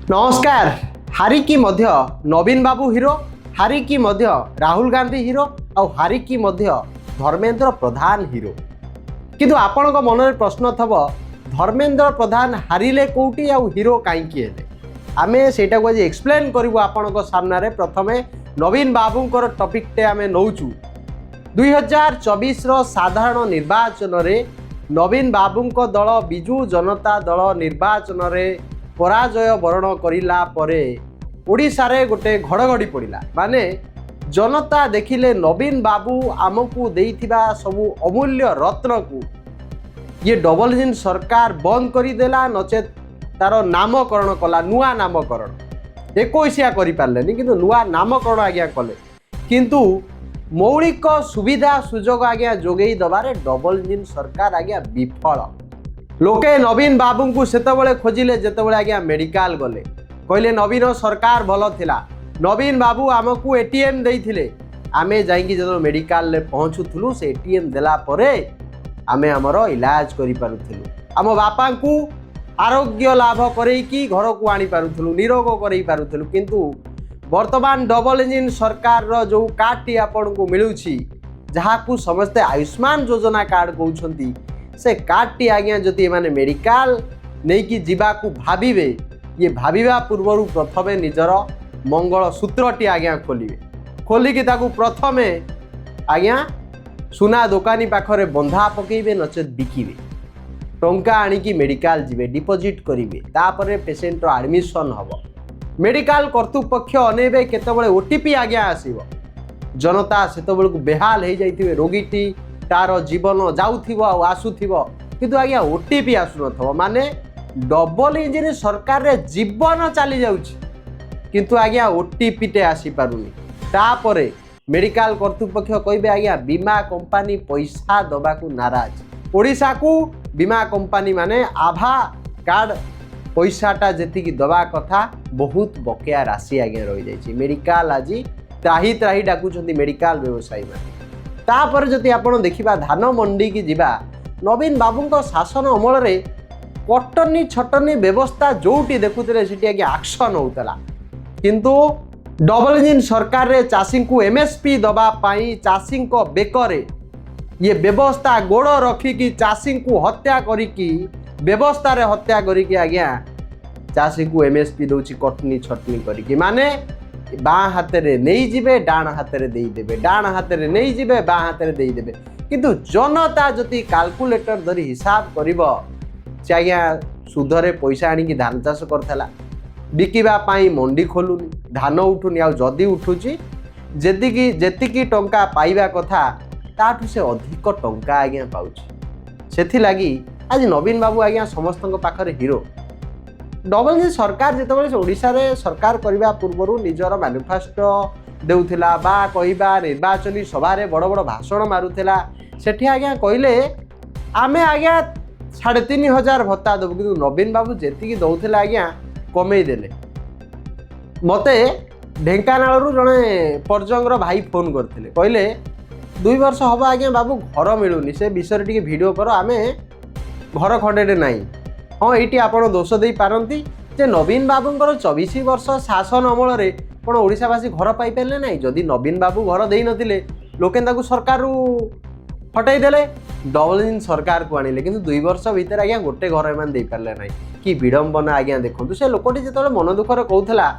नमस्कार। हारिकी मध्य नवीन बाबू हिरो, हारिकी मध्य राहुल गांधी हिरो, आ हारिकी मध्य धर्मेंद्र प्रधान हिरो। किंतु आपण मन में प्रश्न थब धर्मेंद्र प्रधान हारिले कौटी आ हिरो कहीं आमे सेटा को आज एक्सप्लेन करूँ आपण सामने। प्रथमे नवीन बाबूंकर टॉपिक टे आमे नौचु 2024 साधारण निर्वाचन रे नवीन बाबूंको दल बिजू जनता दल निर्वाचन रे पराजय वरण करिला परे ओडिशा रे गोटे घड़घड़ी पड़ा। माने जनता देखिले नवीन बाबू आमको देइथिबा सबु अमूल्य रत्न को ये डबल इंजिन सरकार बंद करदेला, नचेत तार नामकरण कला, नुआ नामकरण 21 करि पारलेनी किंतु नुआ नामकरण आज्ञा कले। किंतु मौलिक सुविधा सुजोग आज्ञा जोगई दबारे डबल इंजिन सरकार आज्ञा विफल। लोके नवीन बाबू को सेतबले खोजिले जेतबले आज्ञा मेडिकल गले, कहले नवीन सरकार भल थिला, नवीन बाबू आमको एटीएम देइथिले। आमे जाइकी जब मेडिकल ले पहुँचुथुलु से एटीएम देला परे आमे हमर इलाज करि पारुथुलु, आम बापा को आरोग्य लाभ करैकी घर को आनी पारुथुलु, निरोग करै पारुथुलु। किंतु वर्तमान डबल इंजिन सरकार रो जो कार्ड टी आपन को मिलुछि, जहा को समस्त आयुष्मान योजना कार्ड कहउछंती, से कार्ड टी आज्ञा जदि माने मेडिकल नहीं कि जीवा को भाविबे, ये भाविबा पूर्व प्रथमे निजर मंगल सूत्र टी आज्ञा खोलिबे, खोलिकी ताकू प्रथमे आज्ञा सुना दोकानी पाखरे बंधा पकेइबे, नचेत बिकिबे, टंका आनिकी मेडिकल जीवे डिपोजिट करिवे, तापरे पेशेंट एडमिशन हबो। मेडिकल कर्तृपक्ष अनेबे केतबळे ओटीपी आज्ञा आसीबो, जनता सेतबळे को बेहाल हो जाइथिबे, रोगीटी तार जीवन जाउथिबो आसुथिबो, किंतु आज्ञा ओटीपी आसु नथबो। माने डबल इंजिन सरकार रे जीवन चली जाउछि, किंतु आज्ञा ओटीपी टे आसी पारुनी। तापरे मेडिकल कर्तृपक्ष कहबे आज्ञा बीमा कंपनी पैसा दबा को नाराज। ओडिशा को बीमा कंपनी माने आभा कार्ड पैसाटा जेतिकी दबा कथा बहुत बकेया राशि आज्ञा रही जाइछि। मेडिकल आज त्राही त्राही डाकुछंती मेडिकल व्यवसायी माने। तापर जदि आपण देखिबा धान मंडी की जीवा, नवीन बाबूंको शासन अमल रे कटनी छटनी व्यवस्था जोटी देखुते सेठी आज्ञा एक्शन होतला, किंतु डबल इंजिन सरकार रे चाषी को एमएसपी दबा पाई चाषी को बेकरे ये व्यवस्था गोड़ रखिकी चाषी को हत्या करिकी व्यवस्था रे हत्या करिकी आज्ञा चाषी को एमएसपी दउची कटनी छटनी करिकी। माने बाँ हाथ रे नहीं जिबे डाण हाथ रे देई देबे, डाण हाथ रे नहीं जिबे बाँ हाथ रे देई देबे। किंतु जनता जति कैलकुलेटर धरी हिसाब करिवो, से आज्ञा सुधरे पैसा आनिकी धान चाष करथला, बिकिबा पाई मंडी खोलुनी, धान उठुनी, आ जदि उठुची जेतिकी टंका पाइबा कथा ताठू से अधिक टंका आज्ञा पाउची। सेथि लागी आज नवीन बाबू आज्ञा समस्तଙ୍କ पाखरे हिरो। डबल इंजिन सरकार जितेबाला ओडिशा रे सरकार करने पूर्व निजर मैनिफेस्टो देउथिला बा कहिबा निर्वाचनी सभा रे बड़ बड़ भाषण मारुथिला, सेठी आज्ञा कहले आमे आज्ञा 3500 भत्ता देबु, किंतु नवीन बाबू जेतिकी दउथिला आज्ञा कमेई देले। मते ढेंकानाल जड़े परजंगर भाई फोन करथिले, कहले 2 वर्ष हबा आज्ञा बाबू घर मिलुनी, से विषय टिके वीडियो करो, आमे घर खंडे नहीं। हाँ ये आपड़ दोष दे पारती जे नवीन बाबूंकर 24 वर्ष शासन अमल रे कौन ओडिशावासी घर पाई पारे ना। जदि नवीन बाबू घर दे नथिले लोके सरकार हटाई देले, डबल इंजिन सरकार को आनिले, किंतु 2 वर्ष भितर आज्ञा गोटे घर एमान दे पारले ना। कि विडंबना आज्ञा देखु, से लोकटी जो मन दुखर कहूला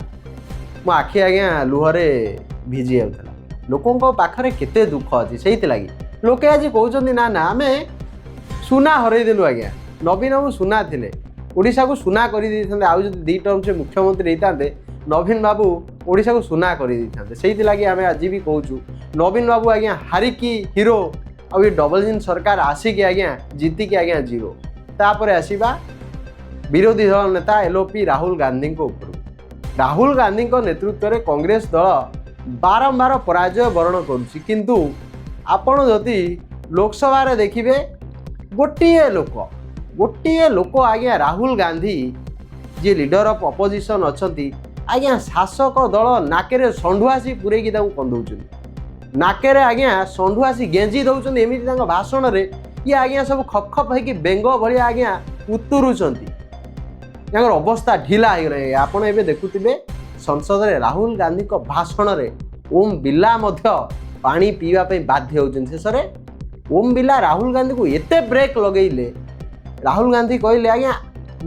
मो आखि आज्ञा लुहरे भिजी जाऊला। लोकों पाखरे केते दुख अच्छी, से लोके आज कहते ना ना आमे सुना हरईदेलु आज्ञा। नवीन बाबू सुना थिले, ओडिशा को सुना कर आउ जब 2 टर्म से मुख्यमंत्री होते नवीन बाबू ओडिशा को सुना कर से आम आज भी कहूँ नवीन बाबू आज्ञा हारिकी हिरो, आ ये डबल इंजिन सरकार आसिकी आज्ञा जीतिकी आज्ञा जीरो। तापर आसवा विरोधी दल नेता एलओपी राहुल गांधी उपर। राहुल गांधी नेतृत्व में कांग्रेस दल बारंबार पराजय वरण करुच्ची, किंतु आपण जदि लोकसभा रे देखिबे गोटे लोक आज्ञा Rahul Gandhi ji leader of opposition अच्छी आज्ञा शासक दल नाकेरे षंढुआसी पुरेकी कंदौछन, नाकेरे आज्ञा षंढुआसी गेंजी दौरान एमती भाषण रे ये आज्ञा सब खप खप होगी बेंग भाया आज्ञा उतुरुंट। ତାଙ୍କର ଅବସ୍ଥା ଢିଲା ହେଇଗଲାଣି। ଆପଣ ଏବେ ଦେଖୁଥିବେ ସଂସଦରେ ରାହୁଲ ଗାନ୍ଧୀଙ୍କ ଭାଷଣରେ ଓମ୍ ବିର୍ଲା ମଧ୍ୟ ପାଣି ପିଇବା ପାଇଁ ବାଧ୍ୟ ହେଉଛନ୍ତି। ଶେଷରେ ଓମ୍ ବିର୍ଲା ରାହୁଲ ଗାନ୍ଧୀକୁ ଏତେ ବ୍ରେକ୍ ଲଗେଇଲେ, ରାହୁଲ ଗାନ୍ଧୀ କହିଲେ ଆଜ୍ଞା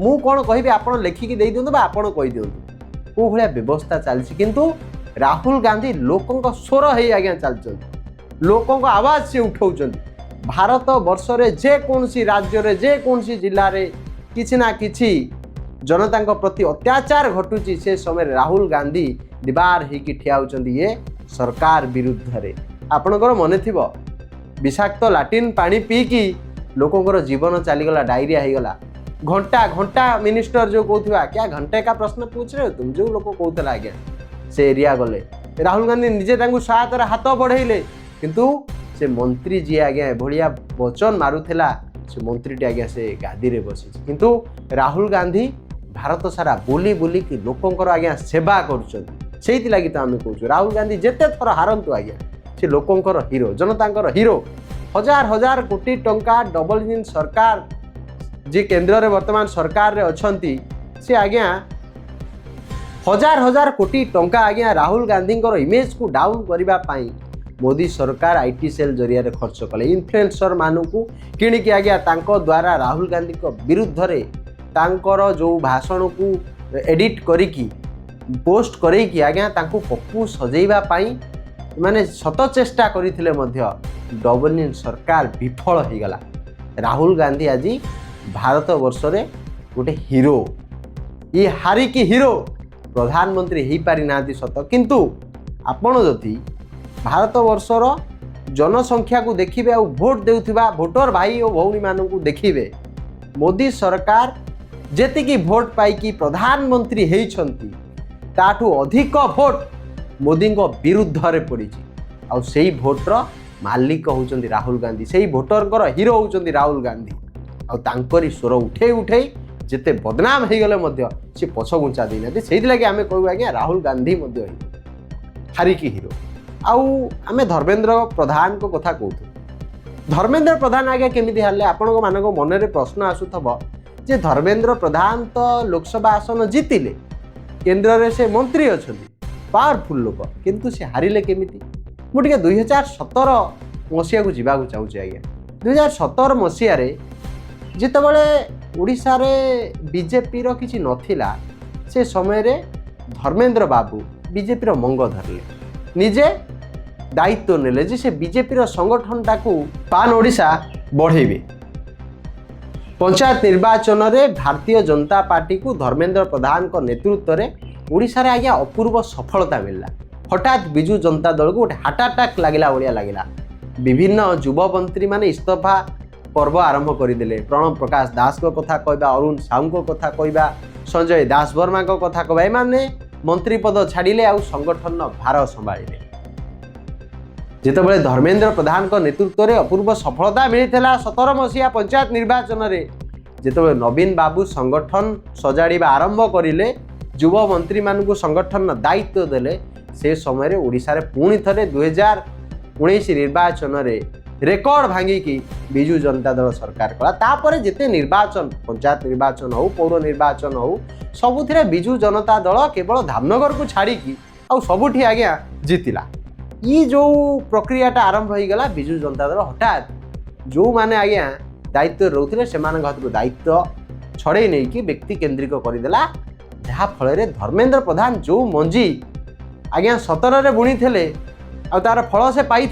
ମୁଁ କ'ଣ କହିବି, ଆପଣ ଲେଖିକି ଦେଇଦିଅନ୍ତୁ ବା ଆପଣ କହିଦିଅନ୍ତୁ। କେଉଁ ଭଳିଆ ବ୍ୟବସ୍ଥା ଚାଲିଛି, କିନ୍ତୁ ରାହୁଲ ଗାନ୍ଧୀ ଲୋକଙ୍କ ସ୍ୱର ହେଇ ଆଜ୍ଞା ଚାଲିଛନ୍ତି, ଲୋକଙ୍କ ଆବାଜ ସେ ଉଠାଉଛନ୍ତି। ଭାରତ ବର୍ଷରେ ଯେକୌଣସି ରାଜ୍ୟରେ ଯେକୌଣସି ଜିଲ୍ଲାରେ କିଛି ନା କିଛି ଜନତାଙ୍କ ପ୍ରତି ଅତ୍ୟାଚାର ଘଟୁଛି, ସେ ସମୟରେ ରାହୁଲ ଗାନ୍ଧୀ ଦିବାର ହେଇକି ଠିଆ ହେଉଛନ୍ତି ଏ ସରକାର ବିରୁଦ୍ଧରେ। ଆପଣଙ୍କର ମନେ ଥିବ ବିଷାକ୍ତ ଲାଟ୍ରିନ୍ ପାଣି ପିଇକି ଲୋକଙ୍କର ଜୀବନ ଚାଲିଗଲା, ଡାଇରିଆ ହେଇଗଲା। ଘଣ୍ଟା ଘଣ୍ଟା ମିନିଷ୍ଟର ଯେଉଁ କହୁଥିବା क्या घंटे का प्रश्न पूछ रहे हो तुम, ଯେଉଁ ଲୋକ କହୁଥିଲା ଆଜ୍ଞା ସେ ଏରିଆ ଗଲେ ରାହୁଲ ଗାନ୍ଧୀ ନିଜେ ତାଙ୍କୁ ସହାୟତାର ହାତ ବଢ଼େଇଲେ, କିନ୍ତୁ ସେ ମନ୍ତ୍ରୀ ଯିଏ ଆଜ୍ଞା ଏଭଳିଆ ବଚନ ମାରୁଥିଲା, ସେ ମନ୍ତ୍ରୀଟି ଆଜ୍ଞା ସେ ଗାଦିରେ ବସିଛି। କିନ୍ତୁ ରାହୁଲ ଗାନ୍ଧୀ ଭାରତ ସାରା ବୁଲି ବୁଲିକି ଲୋକଙ୍କର ଆଜ୍ଞା ସେବା କରୁଛନ୍ତି। ସେଇଥିଲାଗି ତ ଆମେ କହୁଛୁ ରାହୁଲ ଗାନ୍ଧୀ ଯେତେ ଥର ହାରନ୍ତୁ ଆଜ୍ଞା ସେ ଲୋକଙ୍କର ହିରୋ, ଜନତାଙ୍କର ହିରୋ। ହଜାର ହଜାର କୋଟି ଟଙ୍କା ଡବଲ ଇଞ୍ଜିନ୍ ସରକାର ଯେ କେନ୍ଦ୍ରରେ ବର୍ତ୍ତମାନ ସରକାରରେ ଅଛନ୍ତି, ସେ ଆଜ୍ଞା ହଜାର ହଜାର କୋଟି ଟଙ୍କା ଆଜ୍ଞା ରାହୁଲ ଗାନ୍ଧୀଙ୍କର ଇମେଜକୁ ଡାଉନ୍ କରିବା ପାଇଁ ମୋଦି ସରକାର ଆଇଟି ସେଲ୍ ଜରିଆରେ ଖର୍ଚ୍ଚ କଲେ। ଇନଫ୍ଲୁଏନ୍ସର ମାନଙ୍କୁ କିଣିକି ଆଜ୍ଞା ତାଙ୍କ ଦ୍ୱାରା ରାହୁଲ ଗାନ୍ଧୀଙ୍କ ବିରୁଦ୍ଧରେ ତାଙ୍କର ଯେଉଁ ଭାଷଣକୁ ଏଡିଟ୍ କରିକି ପୋଷ୍ଟ କରେଇକି ଆଜ୍ଞା ତାଙ୍କୁ ପପୁ ସଜେଇବା ପାଇଁ ମାନେ ଶତ ଚେଷ୍ଟା କରିଥିଲେ ମଧ୍ୟ ଡବଲ ଇଞ୍ଜିନ୍ ସରକାର ବିଫଳ ହେଇଗଲା। ରାହୁଲ ଗାନ୍ଧୀ ଆଜି ଭାରତ ବର୍ଷରେ ଗୋଟେ ହିରୋ, ଇ ହାରିକି ହିରୋ ପ୍ରଧାନମନ୍ତ୍ରୀ ହେଇପାରି ନାହାନ୍ତି ସତ, କିନ୍ତୁ ଆପଣ ଯଦି ଭାରତ ବର୍ଷର ଜନସଂଖ୍ୟାକୁ ଦେଖିବେ ଆଉ ଭୋଟ ଦେଉଥିବା ଭୋଟର ଭାଇ ଓ ଭଉଣୀମାନଙ୍କୁ ଦେଖିବେ, ମୋଦି ସରକାର ଯେତିକି ଭୋଟ ପାଇକି ପ୍ରଧାନମନ୍ତ୍ରୀ ହେଇଛନ୍ତି ତାଠୁ ଅଧିକ ଭୋଟ ମୋଦିଙ୍କ ବିରୁଦ୍ଧରେ ପଡ଼ିଛି। ଆଉ ସେଇ ଭୋଟର ମାଲିକ ହେଉଛନ୍ତି ରାହୁଲ ଗାନ୍ଧୀ, ସେଇ ଭୋଟରଙ୍କର ହିରୋ ହେଉଛନ୍ତି ରାହୁଲ ଗାନ୍ଧୀ। ଆଉ ତାଙ୍କରି ସ୍ୱର ଉଠେଇ ଉଠେଇ ଯେତେ ବଦନାମ ହେଇଗଲେ ମଧ୍ୟ ସେ ପଛଘୁଞ୍ଚା ଦେଇନାହାନ୍ତି। ସେଇଥିଲାଗି ଆମେ କହିବୁ ଆଜ୍ଞା ରାହୁଲ ଗାନ୍ଧୀ ମଧ୍ୟ ହିରୋ, ହାରିକି ହିରୋ। ଆଉ ଆମେ ଧର୍ମେନ୍ଦ୍ର ପ୍ରଧାନଙ୍କ କଥା କହୁଛୁ। ଧର୍ମେନ୍ଦ୍ର ପ୍ରଧାନ ଆଜ୍ଞା କେମିତି ହେଲେ, ଆପଣଙ୍କ ମାନଙ୍କ ମନରେ ପ୍ରଶ୍ନ ଆସୁଥିବ ଯେ ଧର୍ମେନ୍ଦ୍ର ପ୍ରଧାନ ତ ଲୋକସଭା ଆସନ ଜିତିଲେ, କେନ୍ଦ୍ରରେ ସେ ମନ୍ତ୍ରୀ ଅଛନ୍ତି, ପାୱାରଫୁଲ୍ ଲୋକ, କିନ୍ତୁ ସେ ହାରିଲେ କେମିତି? ମୁଁ ଟିକେ 2017 ମସିହାକୁ ଯିବାକୁ ଚାହୁଁଛି ଆଜ୍ଞା। 2017 ମସିହାରେ ଯେତେବେଳେ ଓଡ଼ିଶାରେ ବିଜେପିର କିଛି ନଥିଲା, ସେ ସମୟରେ ଧର୍ମେନ୍ଦ୍ର ବାବୁ ବିଜେପିର ମଙ୍ଗ ଧରିଲେ, ନିଜେ ଦାୟିତ୍ୱ ନେଲେ ଯେ ସେ ବିଜେପିର ସଂଗଠନଟାକୁ ପାନ୍ ଓଡ଼ିଶା ବଢ଼େଇବେ। ପଞ୍ଚାୟତ ନିର୍ବାଚନରେ ଭାରତୀୟ ଜନତା ପାର୍ଟିକୁ ଧର୍ମେନ୍ଦ୍ର ପ୍ରଧାନଙ୍କ ନେତୃତ୍ୱରେ ଓଡ଼ିଶାରେ ଆଜ୍ଞା ଅପୂର୍ବ ସଫଳତା ମିଳିଲା। ହଠାତ୍ ବିଜୁ ଜନତା ଦଳକୁ ଗୋଟେ ହାର୍ଟ ଆଟାକ୍ ଲାଗିଲା ଭଳିଆ ଲାଗିଲା। ବିଭିନ୍ନ ଯୁବମନ୍ତ୍ରୀମାନେ ଇସ୍ତଫା पर्व आरंभ करदे। प्रणव प्रकाश दास को कथा कहवा, अरुण साहू को कथा कहवा, संजय दास वर्मा को कथा कहवा, एमाने मंत्री पद छाड़िले आउ संगठन भार संभाळिले। जितेबाला धर्मेन्द्र प्रधान को नेतृत्व में अपूर्व सफलता मिलता 17 मसीहा पंचायत निर्वाचन में, जितेबाला नवीन बाबू संगठन सजाड़ा आरंभ करें, युव मंत्री मानू संगठन दायित्व देले, से समय ओडिशा रे पुणी थे 2019 निर्वाचन में रेकर्ड भांगिकी बिजु जनता दल सरकार कला। तापर जिते निर्वाचन, पंचायत निर्वाचन हो, पौर निर्वाचन हो, सबुथिरे बिजु जनता दल केवल धामनगर को छाड़िकी आउ सबुठी आज्ञा जीतिला। ये जो प्रक्रियाटा आरंभ हो गला, बिजु जनता दल हठात जो माने आज्ञा दायित्व रोते से दायित्व छड़े नहीं कि व्यक्ति केन्द्रिक करदेला, जहाँ फल धर्मेन्द्र प्रधान जो मंजी आज्ञा 17 रे बुणी थे आ तार फल से पाई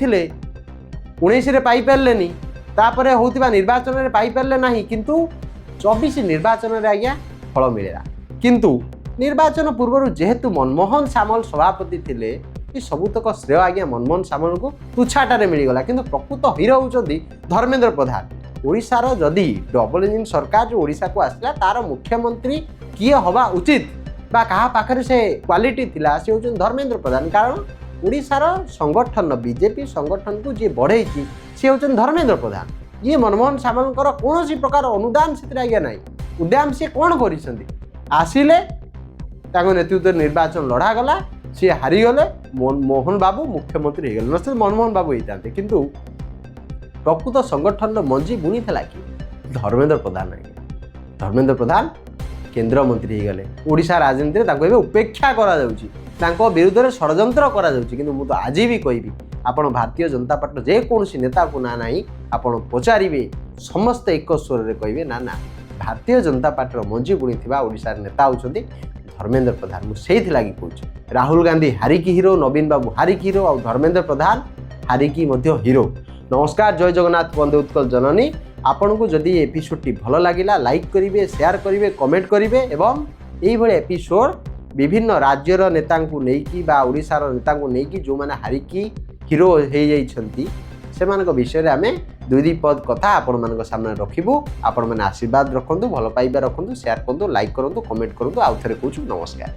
19 रे पाई पारलेनी, तापर होतिबा निर्वाचन रे पाई पारले नाही, किंतु 24 निर्वाचन रे आज्ञा फल मिलेला। किंतु निर्वाचन पूर्व जेहेतु मनमोहन सामल सभापति थिले, ये सबुतक श्रेय आज्ञा मनमोहन सामल को तुछाटारे मिलगला। किंतु प्रकृत हिरो होउचंदी धर्मेन्द्र प्रधान। ओडिशार जदि डबल इंजिन सरकार जो ओडिशा को आसला, तार मुख्यमंत्री किए हवा उचित बा कहा पाखरे से क्वालिटी थिला, से होउचंदी धर्मेन्द्र प्रधान। कारण ओडिशार संगठन बीजेपी संगठन को जी बढ़ई सी हूँ धर्मेन्द्र प्रधान। ये मनमोहन सामल कौन प्रकार अनुदान से आज्ञा ना, उद्याम सी कौन कर आसिले नेतृत्व निर्वाचन लड़ा गला, सी हारीगले, मोहन बाबू मुख्यमंत्री हो गले, नचेत मनमोहन बाबू होता। किंतु प्रकृत संगठन मंजी बुणी था कि धर्मेन्द्र प्रधान। धर्मेन्द्र प्रधान କେନ୍ଦ୍ରମନ୍ତ୍ରୀ ହେଇଗଲେ। ଓଡ଼ିଶା ରାଜନୀତିରେ ତାଙ୍କୁ ଏବେ ଉପେକ୍ଷା କରାଯାଉଛି, ତାଙ୍କ ବିରୁଦ୍ଧରେ ଷଡ଼ଯନ୍ତ୍ର କରାଯାଉଛି। କିନ୍ତୁ ମୁଁ ତ ଆଜି ବି କହିବି, ଆପଣ ଭାରତୀୟ ଜନତା ପାର୍ଟିର ଯେକୌଣସି ନେତାକୁ ନା ନାହିଁ ଆପଣ ପଚାରିବେ, ସମସ୍ତେ ଏକ ସ୍ୱରରେ କହିବେ ନା ନା ଭାରତୀୟ ଜନତା ପାର୍ଟିର ମଞ୍ଜି ବୁଣିଥିବା ଓଡ଼ିଶାର ନେତା ହେଉଛନ୍ତି ଧର୍ମେନ୍ଦ୍ର ପ୍ରଧାନ। ମୁଁ ସେଇଥିଲାଗି କହୁଛି ରାହୁଲ ଗାନ୍ଧୀ ହାରିକି ହିରୋ, ନବୀନ ବାବୁ ହାରିକି ହିରୋ, ଆଉ ଧର୍ମେନ୍ଦ୍ର ପ୍ରଧାନ ହାରିକି ମଧ୍ୟ ହିରୋ। ନମସ୍କାର, ଜୟ ଜଗନ୍ନାଥ, ବନ୍ଦେ ଉତ୍କଳ ଜନନୀ। ଆପଣଙ୍କୁ ଯଦି ଏ ଏପିସୋଡ଼ଟି ଭଲ ଲାଗିଲା ଲାଇକ୍ କରିବେ, ସେୟାର କରିବେ, କମେଣ୍ଟ କରିବେ ଏବଂ এইଭଳି ଏପିସୋଡ଼ ବିଭିନ୍ନ ରାଜ୍ୟର ନେତାଙ୍କୁ ନେଇକି ବା ଓଡ଼ିଶାର ନେତାଙ୍କୁ ନେଇକି ଯେଉଁମାନେ ହାରିକି ହିରୋ ହେଇଯାଇଛନ୍ତି ସେମାନଙ୍କ ବିଷୟରେ ଆମେ ଦୁଇ ପଦ କଥା ଆପଣମାନଙ୍କ ସାମ୍ନାରେ ରଖିବୁ। ଆପଣମାନେ ଆଶୀର୍ବାଦ ରଖନ୍ତୁ, ଭଲ ପାଇବା ରଖନ୍ତୁ, ସେୟାର କରନ୍ତୁ, ଲାଇକ୍ କରନ୍ତୁ, କମେଣ୍ଟ କରନ୍ତୁ। ଆଉ ଥରେ କହୁଛୁ ନମସ୍କାର।